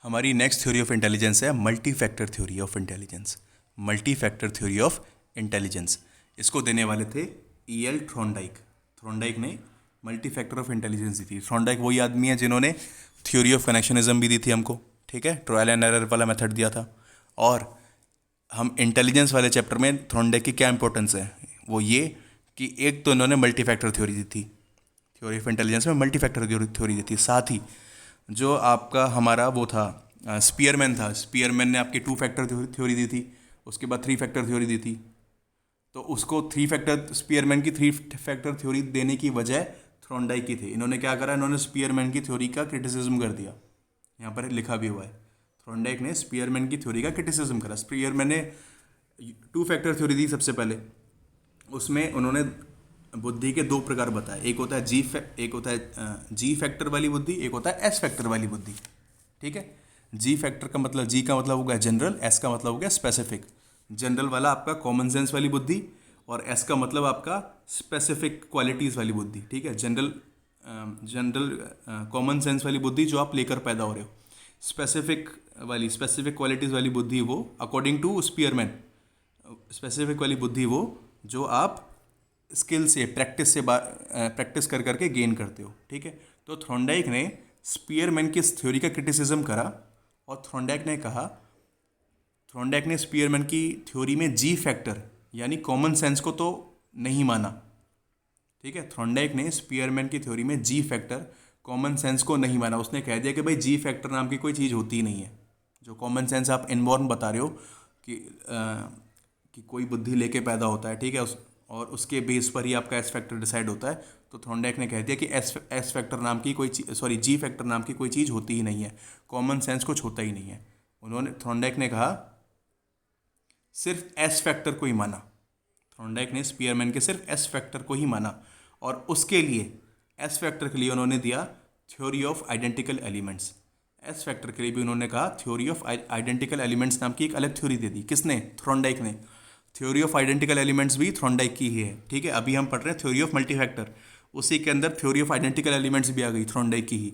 हमारी next theory of intelligence है multi factor theory of intelligence. Multi factor theory of intelligence इसको देने वाले थे E.L. थ्रोनडाइक। थ्रोनडाइक ने मल्टी फैक्टर ऑफ इंटेलिजेंस दी थी। थ्रोनडाइक वही आदमी है जिन्होंने थ्योरी ऑफ कनेक्शनिज्म भी दी थी हमको, ठीक है, ट्रायल एंड एरर वाला मेथड दिया था। और हम इंटेलिजेंस वाले चैप्टर में थ्रोनडाइक की क्या इंपॉर्टेंस है, वो ये कि एक तो इन्होंने मल्टी फैक्टर थ्योरी दी थी, थ्योरी ऑफ इंटेलिजेंस में मल्टी फैक्टर थ्योरी दी थी। साथ ही जो आपका हमारा वो था स्पीयरमैन था, स्पीयरमैन ने आपकी टू फैक्टर थ्योरी दी थी, उसके बाद थ्री फैक्टर थ्योरी दी थी। तो उसको थ्री फैक्टर स्पीयरमैन की थ्री फैक्टर थ्योरी देने की वजह थ्रोनडाइक की थी। इन्होंने क्या करा, इन्होंने स्पीयरमैन की थ्योरी का क्रिटिसिज्म कर दिया। यहाँ पर लिखा भी हुआ है, थ्रोनडाइक ने स्पीयरमैन की थ्योरी का क्रिटिसिज्म करा। स्पीयरमैन ने टू फैक्टर थ्योरी दी सबसे पहले। उसमें उन्होंने बुद्धि के दो प्रकार बताए, एक होता है जी फैक्टर वाली बुद्धि, एक होता है एस फैक्टर वाली बुद्धि, ठीक है। जी फैक्टर का मतलब, जी का मतलब हो गया जनरल, एस का मतलब हो गया स्पेसिफिक। जनरल वाला आपका कॉमन सेंस वाली बुद्धि, और एस का मतलब आपका स्पेसिफिक क्वालिटीज़ वाली बुद्धि, ठीक है। जनरल कॉमन सेंस वाली बुद्धि जो आप लेकर पैदा हो रहे हो। स्पेसिफिक क्वालिटीज़ वाली बुद्धि वो अकॉर्डिंग टू स्पीयरमैन, स्पेसिफिक वाली बुद्धि वो जो आप स्किल से प्रैक्टिस कर करके गेन करते हो, ठीक है। तो थ्रोनडाइक ने स्पीयरमैन की इस थ्योरी का क्रिटिसिज्म करा, और थ्रोनडाइक ने स्पीयरमैन की थ्योरी में जी फैक्टर यानी कॉमन सेंस को तो नहीं माना, ठीक है। थ्रोनडाइक ने स्पीयरमैन की थ्योरी में जी फैक्टर कॉमन सेंस को नहीं माना। उसने कह दिया कि भाई जी फैक्टर नाम की कोई चीज़ होती ही नहीं है। जो कॉमन सेंस आप इनबॉर्न बता रहे हो कि कोई बुद्धि लेके पैदा होता है, ठीक है, और उसके बेस पर ही आपका एस फैक्टर डिसाइड होता है। तो थ्रोनडाइक ने कह दिया कि एस फैक्टर नाम की कोई जी फैक्टर नाम की कोई चीज़ होती ही नहीं है, कॉमन सेंस कुछ होता ही नहीं है। थ्रोनडाइक ने कहा सिर्फ एस फैक्टर को ही माना। थ्रोनडाइक ने स्पीयरमैन के सिर्फ एस फैक्टर को ही माना, और उसके लिए एस फैक्टर के लिए उन्होंने दिया theory of identical elements. S factor के लिए भी उन्होंने कहा थ्योरी ऑफ आइडेंटिकल एलिमेंट्स नाम की एक अलग थ्योरी दे दी। किसने? थ्रोनडाइक ने। थ्योरी ऑफ आइडेंटिकल एलिमेंट्स भी थ्रोनडाइक की ही है, ठीक है। अभी हम पढ़ रहे हैं थ्योरी ऑफ मल्टी फैक्टर, उसी के अंदर थ्योरी ऑफ आइडेंटिकल एलिमेंट्स भी आ गई, थ्रोनडाइक की ही।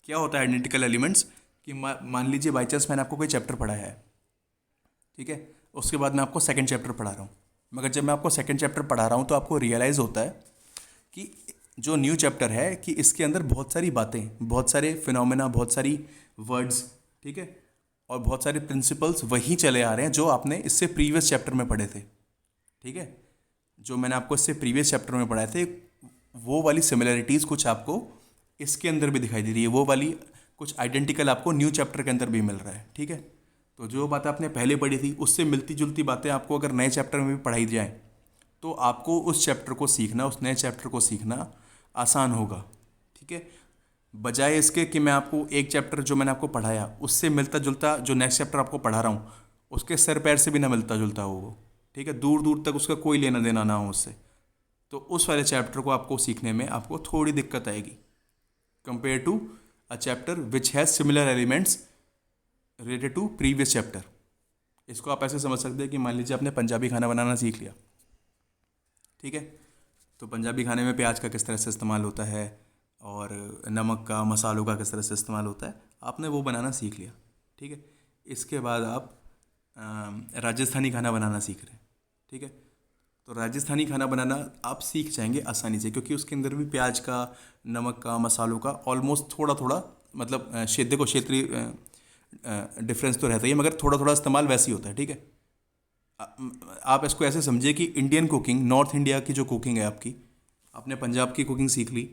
क्या होता है आइडेंटिकल एलिमेंट्स? कि मान लीजिए बाई चांस मैंने आपको कोई चैप्टर पढ़ाया है, ठीक है, उसके बाद मैं आपको सेकंड चैप्टर पढ़ा रहा हूँ। मगर जब मैं आपको सेकंड चैप्टर पढ़ा रहा हूँ तो आपको रियलाइज़ होता है कि जो न्यू चैप्टर है कि इसके अंदर बहुत सारी बातें, बहुत सारे फिनोमेना, बहुत सारी वर्ड्स, ठीक है, और बहुत सारे प्रिंसिपल्स वही चले आ रहे हैं जो आपने इससे प्रीवियस चैप्टर में पढ़े थे, ठीक है। जो मैंने आपको इससे प्रीवियस चैप्टर में पढ़ाए थे, वो वाली सिमिलरिटीज़ कुछ आपको इसके अंदर भी दिखाई दे रही है, वो वाली कुछ आइडेंटिकल आपको न्यू चैप्टर के अंदर भी मिल रहा है, ठीक है। तो जो बात आपने पहले पढ़ी थी उससे मिलती जुलती बातें आपको अगर नए चैप्टर में भी पढ़ाई जाए तो आपको उस चैप्टर को सीखना, उस नए चैप्टर को सीखना आसान होगा, ठीक है। बजाय इसके कि मैं आपको एक चैप्टर जो मैंने आपको पढ़ाया उससे मिलता जुलता जो नेक्स्ट चैप्टर आपको पढ़ा रहा हूँ उसके सर पैर से भी ना मिलता जुलता हो वो, ठीक है, दूर दूर तक उसका कोई लेना देना ना हो उससे, तो उस वाले चैप्टर को आपको सीखने में आपको थोड़ी दिक्कत आएगी compare to a chapter which has similar elements related to previous chapter. इसको आप ऐसे समझ सकते हैं कि मान लीजिए आपने पंजाबी खाना बनाना सीख लिया, ठीक है, तो पंजाबी खाने में प्याज का किस तरह से इस्तेमाल होता है और नमक का, मसालों का किस तरह से इस्तेमाल होता है, आपने वो बनाना सीख लिया, ठीक है। इसके बाद आप राजस्थानी खाना बनाना सीख रहे हैं, ठीक है। तो राजस्थानी खाना बनाना आप सीख जाएंगे आसानी से, क्योंकि उसके अंदर भी प्याज का, नमक का, मसालों का ऑलमोस्ट थोड़ा थोड़ा, मतलब क्षेत्रीय डिफरेंस तो रहता ही है, मगर थोड़ा थोड़ा इस्तेमाल वैसे ही होता है, ठीक है। आप इसको ऐसे समझिए कि इंडियन कुकिंग, नॉर्थ इंडिया की जो कुकिंग है आपकी, आपने पंजाब की कुकिंग सीख ली,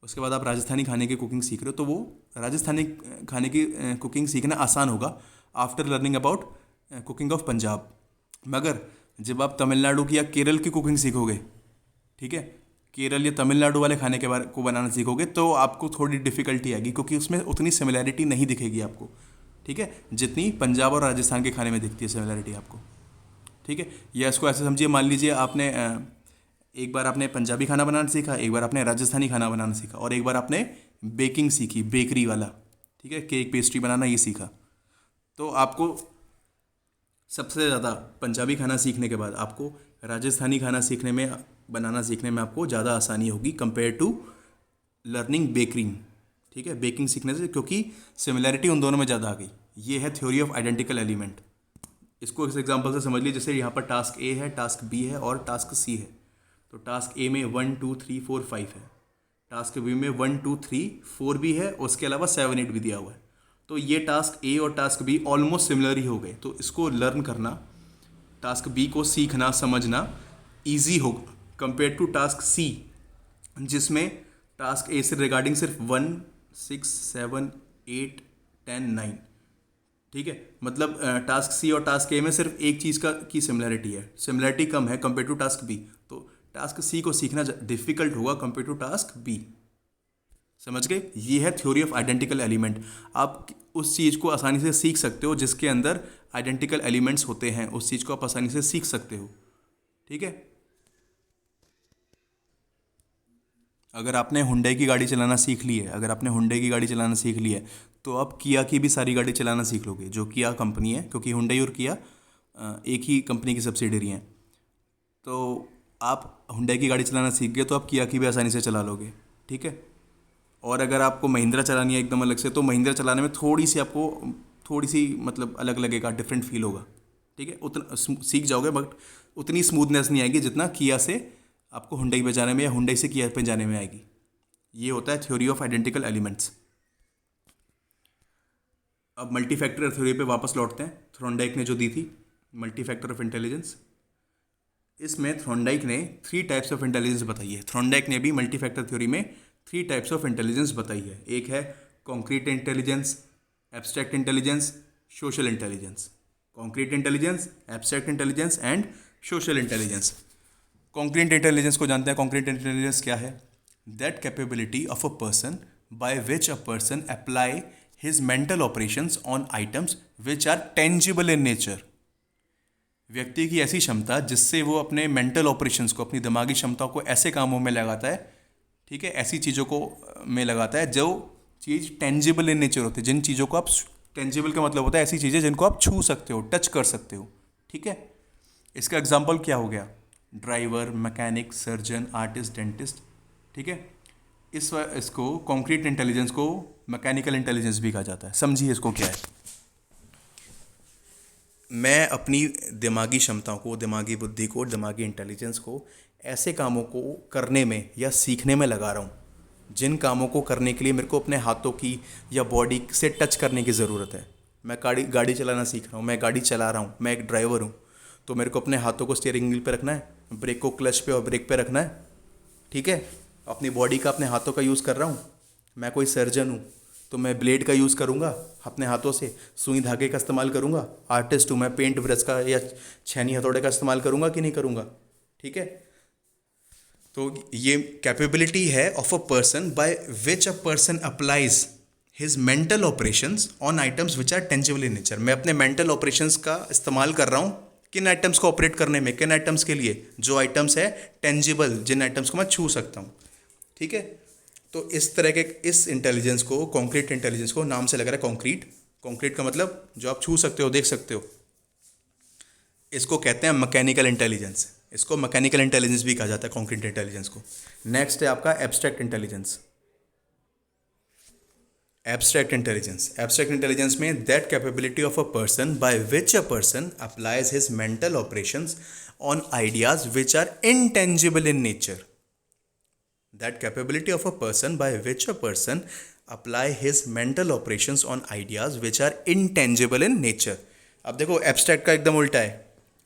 उसके बाद आप राजस्थानी खाने की कुकिंग सीख रहे हो, तो वो राजस्थानी खाने की कुकिंग सीखना आसान होगा after learning about cooking of Punjab. मगर जब आप तमिलनाडु की या केरल की कुकिंग सीखोगे, ठीक है, केरल या तमिलनाडु वाले खाने के बारे को बनाना सीखोगे, तो आपको थोड़ी डिफिकल्टी आएगी, क्योंकि उसमें उतनी सिमिलैरिटी नहीं दिखेगी आपको, ठीक है, जितनी पंजाब और राजस्थान के खाने में दिखती है सिमिलैरिटी आपको, ठीक है। या इसको ऐसे समझिए, मान लीजिए आपने एक बार आपने पंजाबी खाना बनाना सीखा, एक बार आपने राजस्थानी खाना बनाना सीखा, और एक बार आपने बेकिंग सीखी, बेकरी वाला, ठीक है, केक पेस्ट्री बनाना ये सीखा। तो आपको सबसे ज़्यादा पंजाबी खाना सीखने के बाद आपको राजस्थानी खाना सीखने में, बनाना सीखने में आपको ज़्यादा आसानी होगी कंपेयर टू लर्निंग बेकरिंग, ठीक है, बेकिंग सीखने से, क्योंकि सिमिलैरिटी उन दोनों में ज़्यादा आ गई। ये है थ्योरी ऑफ आइडेंटिकल एलिमेंट। इसको इस एग्जांपल से समझ लीजिए, जैसे यहाँ पर टास्क ए है, टास्क बी है और टास्क सी है। तो टास्क ए में 1 2 3 4 5 है, टास्क बी में 1 2 3 4 भी है, और उसके अलावा 7 8 भी दिया हुआ है। तो ये टास्क ए और टास्क बी ऑलमोस्ट सिमिलर ही हो गए। तो इसको लर्न करना, टास्क बी को सीखना समझना ईजी होगा कंपेयर टू टास्क सी, जिसमें टास्क ए से रिगार्डिंग सिर्फ 1 6 7 8 10 9, ठीक है। मतलब टास्क सी और टास्क ए में सिर्फ एक चीज़ का की सिमिलैरिटी है, सिमिलैरिटी कम है कंपेयर टू टास्क बी। तो टास्क सी को सीखना डिफिकल्ट होगा कंपेयर टू टास्क बी। समझ गए? ये है थ्योरी ऑफ आइडेंटिकल एलिमेंट। आप उस चीज़ को आसानी से सीख सकते हो जिसके अंदर आइडेंटिकल एलिमेंट्स होते हैं, उस चीज़ को आप आसानी से सीख सकते हो, ठीक है। अगर आपने हुंडई की गाड़ी चलाना सीख ली है, अगर आपने हुंडई की गाड़ी चलाना सीख ली है, तो आप किया की भी सारी गाड़ी चलाना सीख लोगे, जो किया कंपनी है, क्योंकि हुंडई और किया एक ही कंपनी की सब्सिडरी हैं। तो आप हुंडई की गाड़ी चलाना सीख गए तो आप किया की भी आसानी से चला लोगे, ठीक है। और अगर आपको महिंद्रा चलानी है एकदम अलग से, तो महिंद्रा चलाने में थोड़ी सी आपको थोड़ी सी मतलब अलग लगेगा, डिफरेंट फील होगा, ठीक है। उतना सीख जाओगे, बट उतनी स्मूथनेस नहीं आएगी जितना किया से आपको हुंडई पे जाने में या हुंडई से किया पे जाने में आएगी। ये होता है थ्योरी ऑफ आइडेंटिकल एलिमेंट्स। अब मल्टी फैक्टर थ्योरी पे वापस लौटते हैं, थ्रोनडाइक ने जो दी थी मल्टी फैक्टर ऑफ इंटेलिजेंस। इसमें थ्रोनडाइक ने 3 टाइप्स ऑफ इंटेलिजेंस बताई है। थ्रोनडाइक ने भी मल्टी फैक्टर थ्योरी में 3 टाइप्स ऑफ इंटेलिजेंस बताई है। एक है concrete intelligence, abstract intelligence, social intelligence. Concrete intelligence, abstract intelligence and social intelligence. Concrete intelligence को जानते हैं। कॉन्क्रीट इंटेलिजेंस क्या है? That capability of a person by which a person apply his mental operations on items which are tangible in nature. व्यक्ति की ऐसी क्षमता जिससे वो अपने मेंटल ऑपरेशंस को, अपनी दिमागी क्षमताओं को ऐसे कामों में लगाता है, ठीक है, ऐसी चीज़ों को में लगाता है जो चीज़ टेंजिबल इन नेचर होती है, जिन चीज़ों को आप, टेंजिबल का मतलब होता है ऐसी चीज़ें जिनको आप छू सकते हो, टच कर सकते हो, ठीक है। इसका एग्जाम्पल क्या हो गया? Driver, mechanic, surgeon, artist, dentist, ठीक है। इसको कॉन्क्रीट इंटेलिजेंस को मैकेनिकल इंटेलिजेंस भी कहा जाता है। समझिए इसको क्या है। मैं अपनी दिमागी क्षमताओं को, दिमागी बुद्धि को, दिमागी इंटेलिजेंस को ऐसे कामों को करने में या सीखने में लगा रहा हूँ जिन कामों को करने के लिए मेरे को अपने हाथों की या बॉडी से टच करने की ज़रूरत है। मैं गाड़ी चलाना सीख रहा हूँ, मैं गाड़ी चला रहा हूँ, मैं एक ड्राइवर हूँ, तो मेरे को अपने हाथों को स्टीयरिंग व्हील पे रखना है, ब्रेक को क्लच पे और ब्रेक पे रखना है, ठीक है। अपनी बॉडी का, अपने हाथों का यूज़ कर रहा हूँ। मैं कोई सर्जन हूँ तो मैं ब्लेड का यूज़ करूँगा अपने हाथों से, सुई धागे का इस्तेमाल करूँगा। आर्टिस्ट हूँ, मैं पेंट ब्रश का या छेनी हथौड़े का इस्तेमाल करूँगा कि नहीं करूँगा, ठीक है। तो ये कैपेबिलिटी है of a person by which a person applies his mental operations on items which are tangible in nature. मैं अपने मेंटल ऑपरेशंस का इस्तेमाल कर रहा हूँ किन आइटम्स को ऑपरेट करने में, किन आइटम्स के लिए? जो आइटम्स है टेंजिबल, जिन आइटम्स को मैं छू सकता हूँ, ठीक है। तो इस तरह के इस इंटेलिजेंस को, कॉन्क्रीट इंटेलिजेंस को, नाम से लग रहा है कॉन्क्रीट, कॉन्क्रीट का मतलब जो आप छू सकते हो, देख सकते हो, इसको कहते हैं मैकेनिकल इंटेलिजेंस। इसको मैकेनिकल इंटेलिजेंस भी कहा जाता है कॉन्क्रीट इंटेलिजेंस को। नेक्स्ट है आपका abstract intelligence. Abstract intelligence, abstract intelligence में that capability of a person by which a person applies his mental operations on ideas which are intangible in nature. That capability of a person by which a person apply his mental operations on ideas which are intangible in nature। अब देखो abstract का एकदम उल्टा है,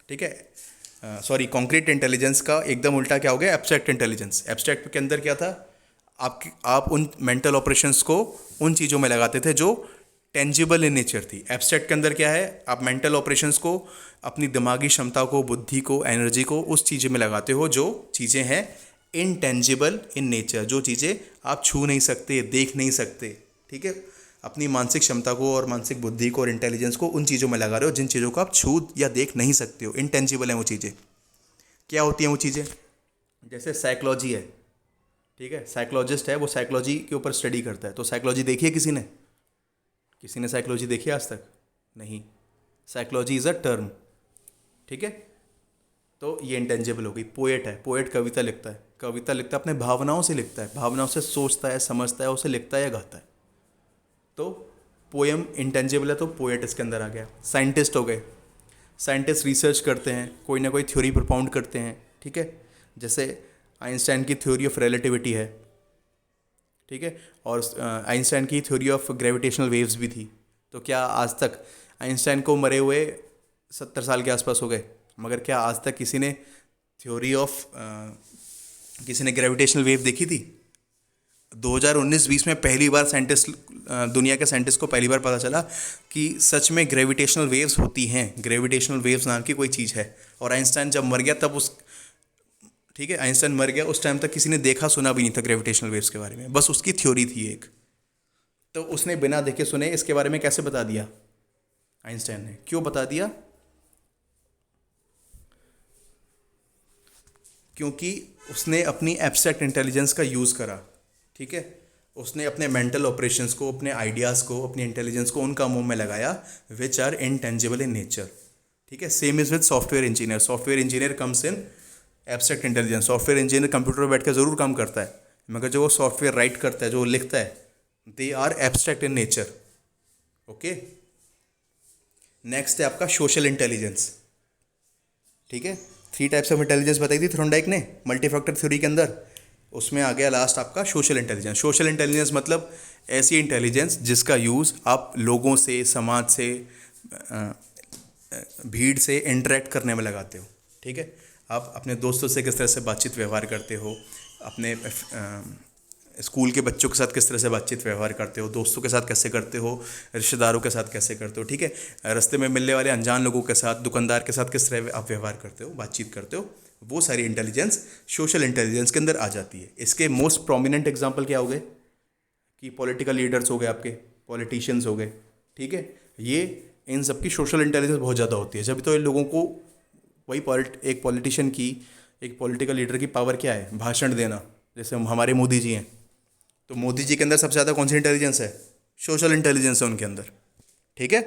ठीक है। Sorry, concrete intelligence का एकदम उल्टा क्या हो गया? Abstract intelligence. एब्स्ट्रैक्ट के अंदर क्या था? आप उन मेंटल ऑपरेशंस को उन चीज़ों में लगाते थे जो टेंजिबल इन नेचर थी। एब्स्ट्रैक्ट के अंदर क्या है? आप मेंटल ऑपरेशंस को, अपनी दिमागी क्षमता को, बुद्धि को, एनर्जी को उस चीज़ें में लगाते हो जो चीज़ें हैं इनटेंजिबल इन नेचर, जो चीज़ें आप छू नहीं सकते, देख नहीं सकते, ठीक है। अपनी मानसिक क्षमता को और मानसिक बुद्धि को और इंटेलिजेंस को उन चीज़ों में लगा रहे हो जिन चीज़ों को आप छू या देख नहीं सकते हो, इनटेंजिबल हैं वो चीज़ें। क्या होती हैं वो चीज़ें? जैसे साइकोलॉजी है, ठीक है, साइकोलॉजिस्ट है, वो साइकोलॉजी के ऊपर स्टडी करता है। तो साइकोलॉजी देखी है किसी ने? किसी ने साइकोलॉजी देखी है आज तक? नहीं। साइकोलॉजी इज़ अ टर्म, ठीक है। तो ये इंटेंजिबल हो गई। पोएट है, पोएट कविता लिखता है, कविता लिखता है अपने भावनाओं से लिखता है, भावनाओं से सोचता है, समझता है, उसे लिखता है या गाता है, तो पोएम इंटेंजिबल है तो पोएट इसके अंदर आ गया। साइंटिस्ट हो गए, साइंटिस्ट रिसर्च करते हैं, कोई ना कोई थ्योरी propound करते हैं, ठीक है। जैसे आइंस्टाइन की थ्योरी ऑफ रिलेटिविटी है, ठीक है, और आइंस्टाइन की थ्योरी ऑफ ग्रेविटेशनल वेव्स भी थी। तो क्या आज तक आइंस्टाइन को मरे हुए 70 साल के आसपास हो गए, मगर क्या आज तक किसी ने थ्योरी ऑफ किसी ने ग्रेविटेशनल वेव देखी थी? 2019-20 में पहली बार साइंटिस्ट, दुनिया के साइंटिस्ट को पहली बार पता चला कि सच में ग्रेविटेशनल वेव्स होती हैं। ग्रेविटेशनल वेव्स नाम की कोई चीज़ है। और आइंस्टाइन जब मर गया तब ठीक है, आइंस्टाइन मर गया, उस टाइम तक किसी ने देखा सुना भी नहीं था ग्रेविटेशनल वेव्स के बारे में, बस उसकी थ्योरी थी एक। तो उसने बिना देखे सुने इसके बारे में कैसे बता दिया? आइंस्टाइन ने क्यों बता दिया? क्योंकि उसने अपनी एब्स्ट्रैक्ट इंटेलिजेंस का यूज़ करा, ठीक है। उसने अपने मेंटल ऑपरेशंस को, अपने आइडियाज़ को, अपनी इंटेलिजेंस को उन कामों में लगाया which are intangible in nature, ठीक है। Same is with software engineer. Software engineer comes in abstract intelligence. Software engineer computer पर बैठ कर ज़रूर काम करता है, मगर जो वो सॉफ्टवेयर राइट करता है, जो वो लिखता है, they are abstract in nature, okay. Next है आपका सोशल इंटेलिजेंस, ठीक है। 3 टाइप्स ऑफ इंटेलिजेंस बताई थी थ्रोनडाइक ने मल्टी फैक्टर थ्योरी के अंदर। उसमें आ गया लास्ट आपका सोशल इंटेलिजेंस। सोशल इंटेलिजेंस मतलब ऐसी इंटेलिजेंस जिसका यूज़ आप लोगों से, समाज से, भीड़ से इंटरेक्ट करने में लगाते हो, ठीक है। आप अपने दोस्तों से किस तरह से बातचीत व्यवहार करते हो, अपने स्कूल के बच्चों के साथ किस तरह से बातचीत व्यवहार करते हो, दोस्तों के साथ कैसे करते हो, रिश्तेदारों के साथ कैसे करते हो, ठीक है। रास्ते में मिलने वाले अनजान लोगों के साथ, दुकानदार के साथ किस तरह आप व्यवहार करते हो, बातचीत करते हो, वो सारी इंटेलिजेंस सोशल इंटेलिजेंस के अंदर आ जाती है। इसके मोस्ट प्रोमिनेंट एग्जांपल क्या हो गए कि पॉलिटिकल लीडर्स हो गए, आपके पॉलिटिशियंस हो गए, ठीक है। ये इन सब की सोशल इंटेलिजेंस बहुत ज़्यादा होती है। जब तो इन लोगों को वही एक पॉलिटिशियन की, एक पॉलिटिकल लीडर की पावर क्या है? भाषण देना। जैसे हमारे मोदी जी हैं, तो मोदी जी के अंदर सबसे ज़्यादा कौन सी इंटेलिजेंस है? सोशल इंटेलिजेंस है उनके अंदर, ठीक है।